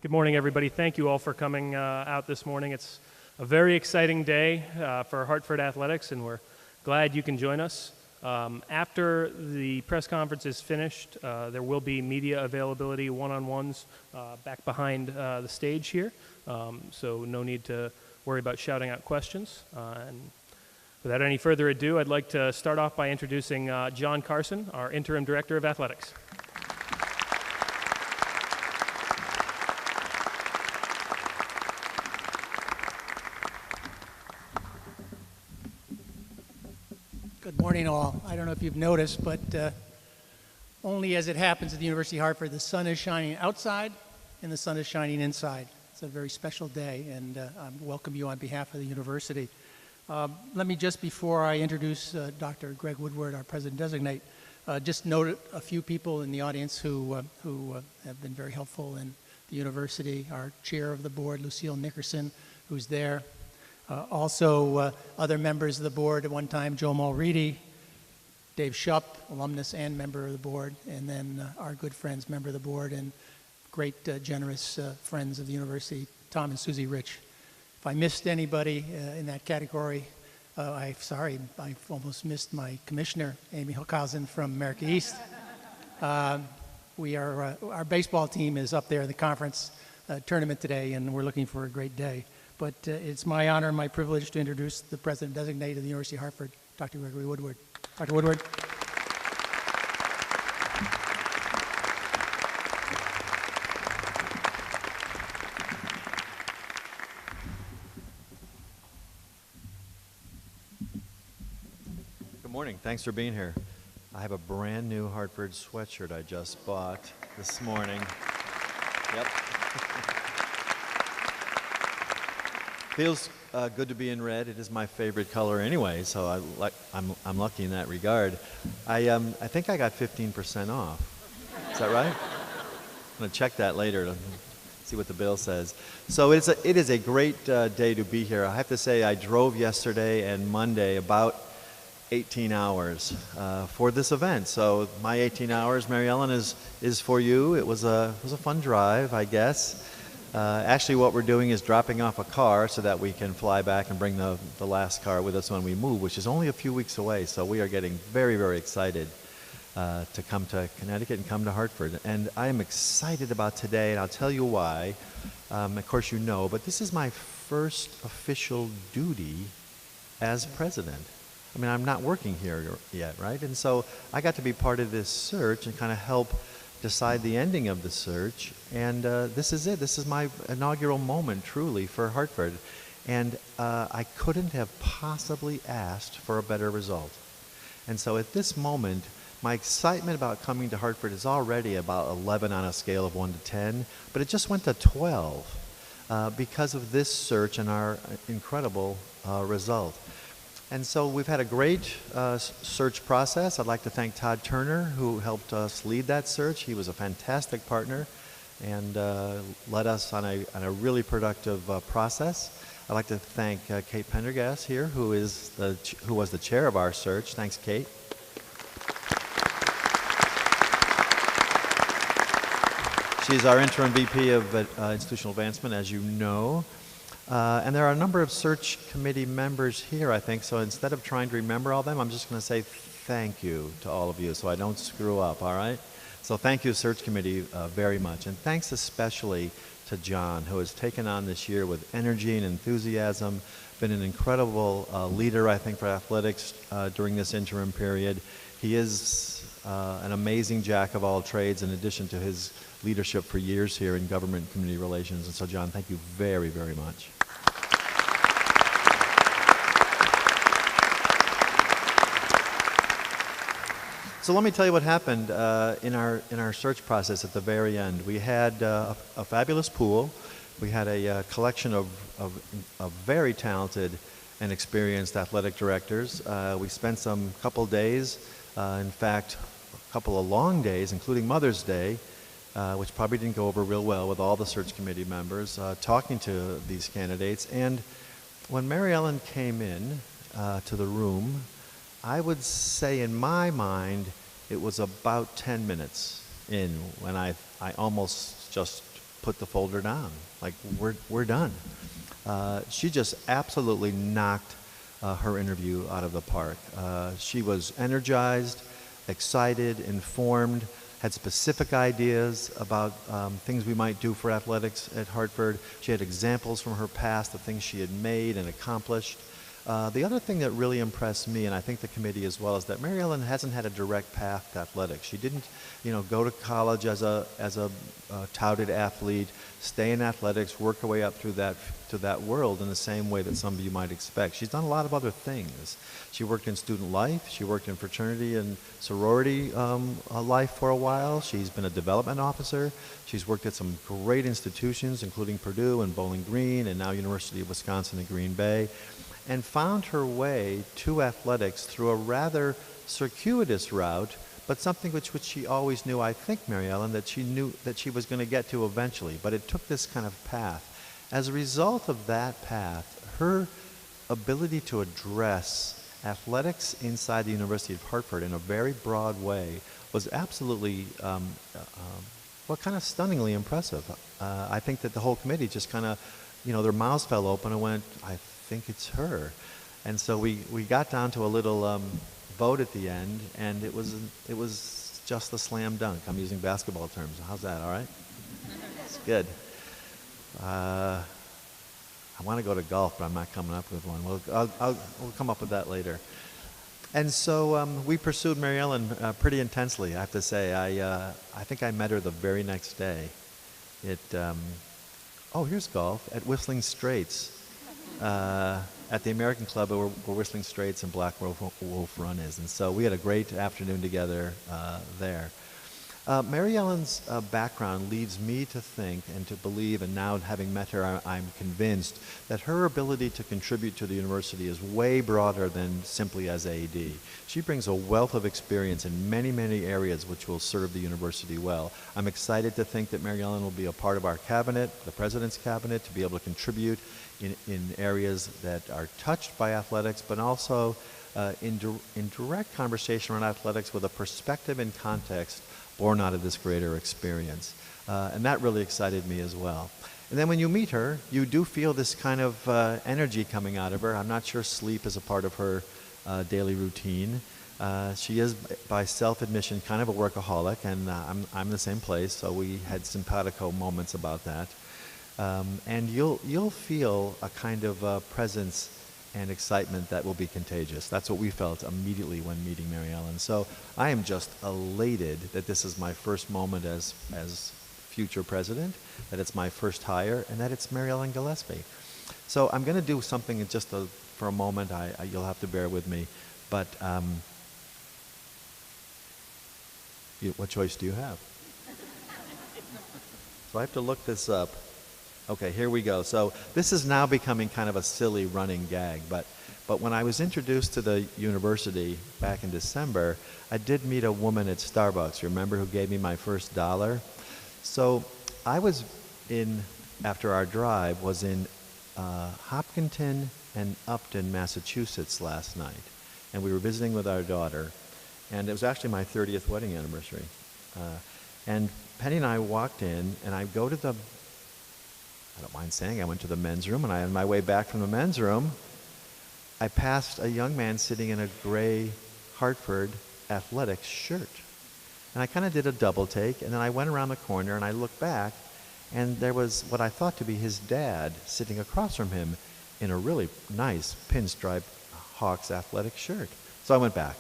Good morning, everybody. Thank you all for coming out this morning. It's a very exciting day for Hartford Athletics, and we're glad you can join us. After the press conference is finished, there will be media availability, one-on-ones back behind the stage here, so no need to worry about shouting out questions. And without any further ado, I'd like to start off by introducing John Carson, our Interim Director of Athletics. Good morning, all. I don't know if you've noticed, but only as it happens at the University of Hartford, the sun is shining outside and the sun is shining inside. It's a very special day, and I welcome you on behalf of the university. Let me just, before I introduce Dr. Greg Woodward, our president-designate, just note a few people in the audience who have been very helpful in the university. Our chair of the board, Lucille Nickerson, who's there. Also, other members of the board at one time, Joe Mulready, Dave Shupp, alumnus and member of the board, and then our good friends, member of the board, and great, generous friends of the university, Tom and Susie Rich. If I missed anybody in that category, I'm sorry, I almost missed my commissioner, Amy Hookhausen from America East. Our baseball team is up there in the conference tournament today, and we're looking for a great day. But it's my honor and my privilege to introduce the President-designate of the University of Hartford, Dr. Gregory Woodward. Dr. Woodward. Good morning. Thanks for being here. I have a brand new Hartford sweatshirt I just bought this morning. Yep. Feels good to be in red. It is my favorite color anyway, so I'm lucky in that regard. I think I got 15% off. Is that right? I'm going to check that later to see what the bill says. So it is a great day to be here. I have to say I drove yesterday and Monday about 18 hours for this event. So my 18 hours, Mary Ellen, is for you. It was a fun drive, I guess. Actually, what we're doing is dropping off a car so that we can fly back and bring the last car with us when we move, which is only a few weeks away. So we are getting very, very excited to come to Connecticut and come to Hartford. And I am excited about today, and I'll tell you why. Of course, you know, but this is my first official duty as president. I mean, I'm not working here yet, right? And so I got to be part of this search and kind of help decide the ending of the search, and this is it. This is my inaugural moment, truly, for Hartford, and I couldn't have possibly asked for a better result. And so at this moment, my excitement about coming to Hartford is already about 11 on a scale of 1 to 10, but it just went to 12 because of this search and our incredible result. And so we've had a great search process. I'd like to thank Todd Turner, who helped us lead that search. He was a fantastic partner and led us on a really productive process. I'd like to thank Kate Pendergast here, who was the chair of our search. Thanks, Kate. She's our interim VP of Institutional Advancement, as you know. And there are a number of search committee members here, I think, so instead of trying to remember all of them, I'm just going to say thank you to all of you so I don't screw up, all right? So thank you, search committee, very much. And thanks especially to John, who has taken on this year with energy and enthusiasm, been an incredible leader, I think, for athletics during this interim period. He is an amazing jack of all trades in addition to his leadership for years here in government and community relations. And so, John, thank you very, very much. So let me tell you what happened in our search process at the very end. We had a fabulous pool. We had a collection of very talented and experienced athletic directors. We spent some couple days, in fact, a couple of long days, including Mother's Day, which probably didn't go over real well with all the search committee members, talking to these candidates. And when Mary Ellen came in to the room, I would say in my mind it was about 10 minutes in when I almost just put the folder down. Like, we're done. She just absolutely knocked her interview out of the park. She was energized, excited, informed, had specific ideas about things we might do for athletics at Hartford. She had examples from her past of things she had made and accomplished. The other thing that really impressed me, and I think the committee as well, is that Mary Ellen hasn't had a direct path to athletics. She didn't, go to college as a touted athlete, stay in athletics, work her way up through that world in the same way that some of you might expect. She's done a lot of other things. She worked in student life. She worked in fraternity and sorority life for a while. She's been a development officer. She's worked at some great institutions, including Purdue and Bowling Green, and now University of Wisconsin in Green Bay, and found her way to athletics through a rather circuitous route, but something which she always knew, I think, Mary Ellen, that she knew that she was going to get to eventually, but it took this kind of path. As a result of that path, her ability to address athletics inside the University of Hartford in a very broad way was absolutely, kind of stunningly impressive. I think that the whole committee just kind of, their mouths fell open and went, I think it's her. And so we got down to a little vote at the end, and it was just a slam dunk. I'm using basketball terms. How's that, all right? It's good. I want to go to golf, but I'm not coming up with one. We'll come up with that later. And so we pursued Mary Ellen pretty intensely, I have to say. I think I met her the very next day. Here's golf at Whistling Straits. At the American Club where Whistling Straits and Black Wolf Run is. And so we had a great afternoon together there. Mary Ellen's background leads me to think and to believe, and now having met her, I'm convinced that her ability to contribute to the university is way broader than simply as AD. She brings a wealth of experience in many, many areas which will serve the university well. I'm excited to think that Mary Ellen will be a part of our cabinet, the president's cabinet, to be able to contribute in areas that are touched by athletics, but also in direct conversation around athletics with a perspective and context born out of this greater experience. And that really excited me as well. And then when you meet her, you do feel this kind of energy coming out of her. I'm not sure sleep is a part of her daily routine. She is, by self-admission, kind of a workaholic, and I'm the same place, so we had simpatico moments about that. And you'll feel a kind of presence and excitement that will be contagious. That's what we felt immediately when meeting Mary Ellen. So I am just elated that this is my first moment as future president, that it's my first hire, and that it's Mary Ellen Gillespie. So I'm going to do something for a moment. You'll have to bear with me, but what choice do you have? So I have to look this up. Okay, here we go. So this is now becoming kind of a silly running gag, but when I was introduced to the university back in December, I did meet a woman at Starbucks, remember, who gave me my first $1. So I was after our drive, was in Hopkinton and Upton, Massachusetts last night, and we were visiting with our daughter, and it was actually my 30th wedding anniversary. And Penny and I walked in, and I don't mind saying, I went to the men's room, and on my way back from the men's room, I passed a young man sitting in a gray Hartford athletics shirt. And I kind of did a double take, and then I went around the corner, and I looked back, and there was what I thought to be his dad sitting across from him in a really nice pinstripe Hawks athletic shirt. So I went back,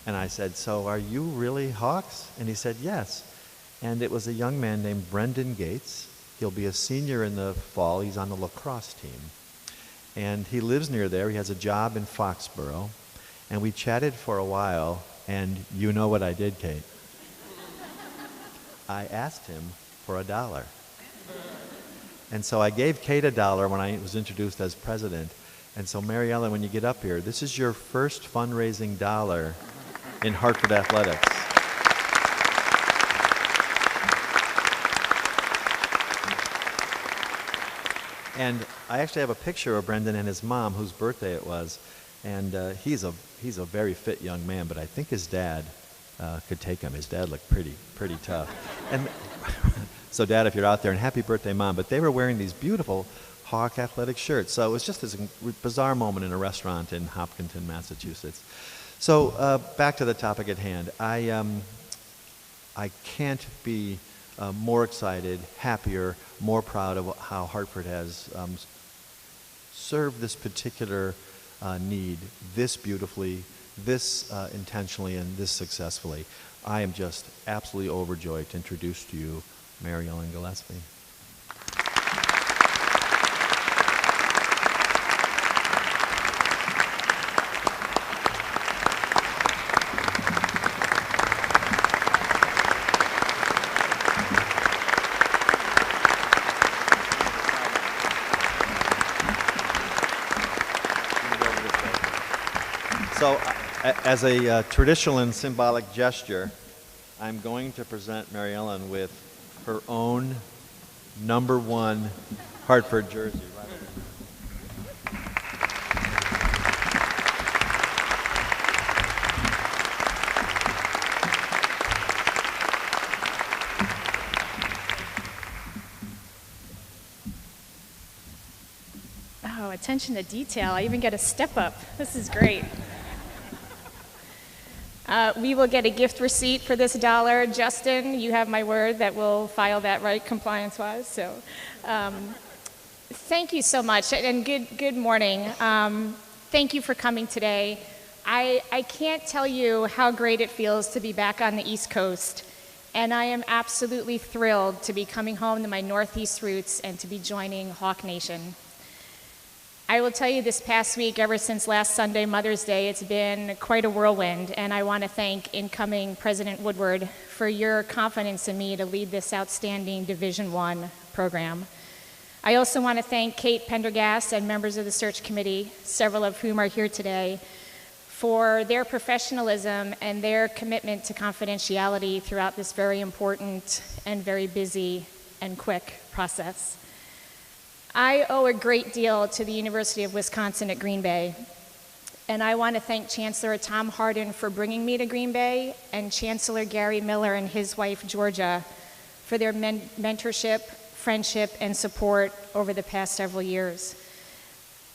and I said, "So are you really Hawks?" And he said, "Yes." And it was a young man named Brendan Gates. He'll be a senior in the fall. He's on the lacrosse team. And he lives near there. He has a job in Foxborough. And we chatted for a while, and you know what I did, Kate? I asked him for $1. And so I gave Kate $1 when I was introduced as president. And so, Mary Ellen, when you get up here, this is your first fundraising $1 in Hartford athletics. And I actually have a picture of Brendan and his mom, whose birthday it was. And he's a very fit young man, but I think his dad could take him. His dad looked pretty tough. And So Dad, if you're out there, and happy birthday, Mom. But they were wearing these beautiful Hawk athletic shirts. So it was just this bizarre moment in a restaurant in Hopkinton, Massachusetts. So back to the topic at hand. I can't be more excited, happier, more proud of how Hartford has served this particular need this beautifully, this intentionally, and this successfully. I am just absolutely overjoyed to introduce to you Mary Ellen Gillespie. So, as a traditional and symbolic gesture, I'm going to present Mary Ellen with her own #1 Hartford jersey. Oh, attention to detail. I even get a step up. This is great. We will get a gift receipt for this $1. Justin, you have my word that we'll file that right compliance-wise. So thank you so much, and good morning. Thank you for coming today. I can't tell you how great it feels to be back on the East Coast, and I am absolutely thrilled to be coming home to my Northeast roots and to be joining Hawk Nation. I will tell you this past week, ever since last Sunday, Mother's Day, it's been quite a whirlwind, and I want to thank incoming President Woodward for your confidence in me to lead this outstanding Division I program. I also want to thank Kate Pendergast and members of the search committee, several of whom are here today, for their professionalism and their commitment to confidentiality throughout this very important and very busy and quick process. I owe a great deal to the University of Wisconsin at Green Bay, and I want to thank Chancellor Tom Hardin for bringing me to Green Bay, and Chancellor Gary Miller and his wife Georgia for their mentorship, friendship, and support over the past several years.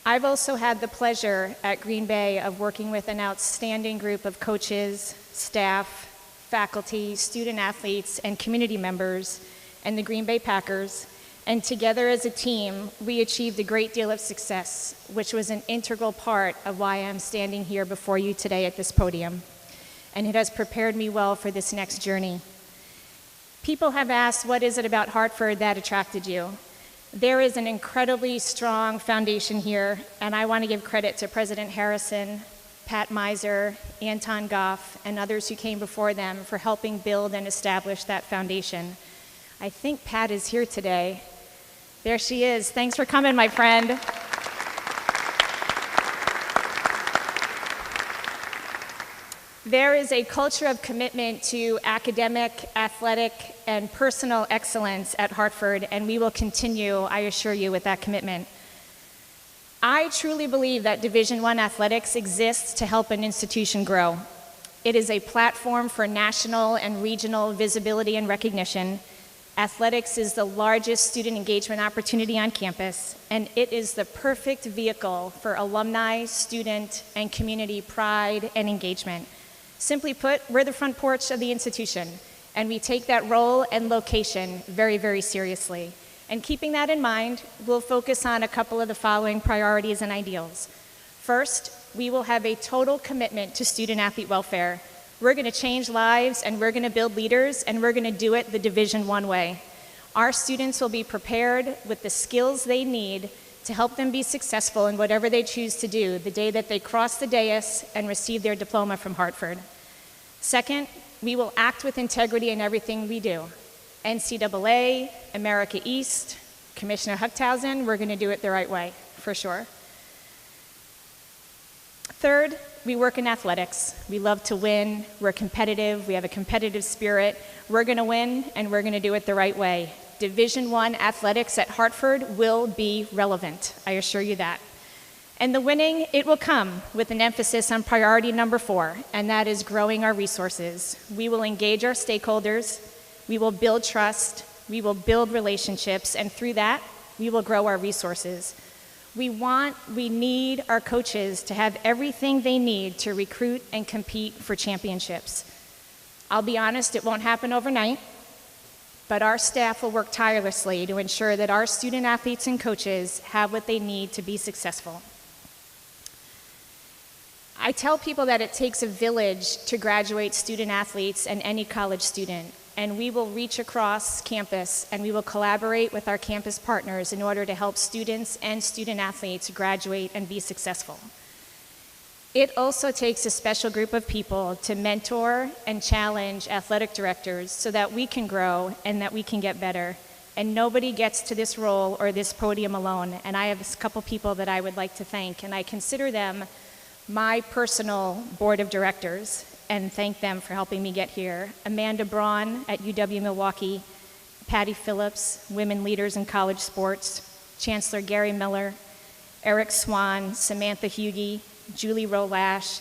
I've also had the pleasure at Green Bay of working with an outstanding group of coaches, staff, faculty, student athletes, and community members, and the Green Bay Packers. And together as a team, we achieved a great deal of success, which was an integral part of why I'm standing here before you today at this podium. And it has prepared me well for this next journey. People have asked, what is it about Hartford that attracted you? There is an incredibly strong foundation here, and I want to give credit to President Harrison, Pat Miser, Anton Goff, and others who came before them for helping build and establish that foundation. I think Pat is here today. There she is. Thanks for coming, my friend. There is a culture of commitment to academic, athletic, and personal excellence at Hartford, and we will continue, I assure you, with that commitment. I truly believe that Division I athletics exists to help an institution grow. It is a platform for national and regional visibility and recognition. Athletics is the largest student engagement opportunity on campus, and it is the perfect vehicle for alumni, student, and community pride and engagement. Simply put, we're the front porch of the institution, and we take that role and location very, very seriously. And keeping that in mind, we'll focus on a couple of the following priorities and ideals. First, we will have a total commitment to student-athlete welfare. We're going to change lives, and we're going to build leaders, and we're going to do it the Division I way. Our students will be prepared with the skills they need to help them be successful in whatever they choose to do the day that they cross the dais and receive their diploma from Hartford. Second, we will act with integrity in everything we do. NCAA, America East, Commissioner Huchthausen, we're going to do it the right way, for sure. Third, we work in athletics. We love to win. We're competitive. We have a competitive spirit. We're going to win, and we're going to do it the right way. Division I athletics at Hartford will be relevant. I assure you that. And the winning, it will come with an emphasis on priority number 4, and that is growing our resources. We will engage our stakeholders. We will build trust. we will build relationships, and through that, we will grow our resources. We need our coaches to have everything they need to recruit and compete for championships. I'll be honest, it won't happen overnight, but our staff will work tirelessly to ensure that our student athletes and coaches have what they need to be successful. I tell people that it takes a village to graduate student athletes and any college student, and we will reach across campus and we will collaborate with our campus partners in order to help students and student athletes graduate and be successful. It also takes a special group of people to mentor and challenge athletic directors so that we can grow and that we can get better. And nobody gets to this role or this podium alone. And I have a couple people that I would like to thank, and I consider them my personal board of directors and thank them for helping me get here. Amanda Braun at UW-Milwaukee, Patty Phillips, Women Leaders in College Sports, Chancellor Gary Miller, Eric Swan, Samantha Hughey, Julie Rolash,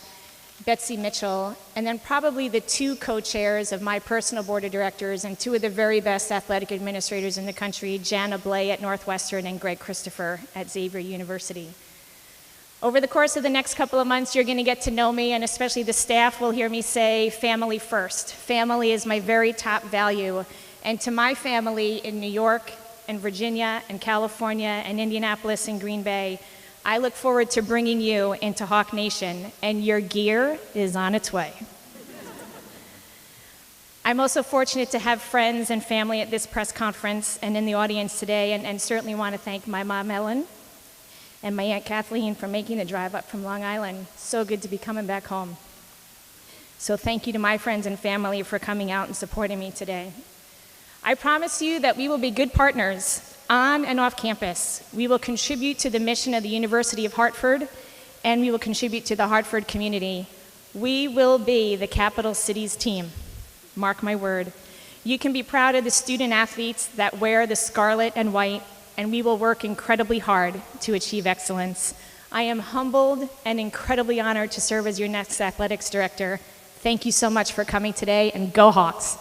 Betsy Mitchell, and then probably the two co-chairs of my personal board of directors and two of the very best athletic administrators in the country, Jana Blay at Northwestern and Greg Christopher at Xavier University. Over the course of the next couple of months, you're going to get to know me, and especially the staff will hear me say family first. Family is my very top value. And to my family in New York and Virginia and California and Indianapolis and Green Bay, I look forward to bringing you into Hawk Nation, and your gear is on its way. I'm also fortunate to have friends and family at this press conference and in the audience today, and certainly want to thank my mom, Ellen, and my Aunt Kathleen for making the drive up from Long Island. So good to be coming back home. So thank you to my friends and family for coming out and supporting me today. I promise you that we will be good partners on and off campus. We will contribute to the mission of the University of Hartford, and we will contribute to the Hartford community. We will be the capital cities team. Mark my word. You can be proud of the student athletes that wear the scarlet and white, and we will work incredibly hard to achieve excellence. I am humbled and incredibly honored to serve as your next athletics director. Thank you so much for coming today, and go Hawks.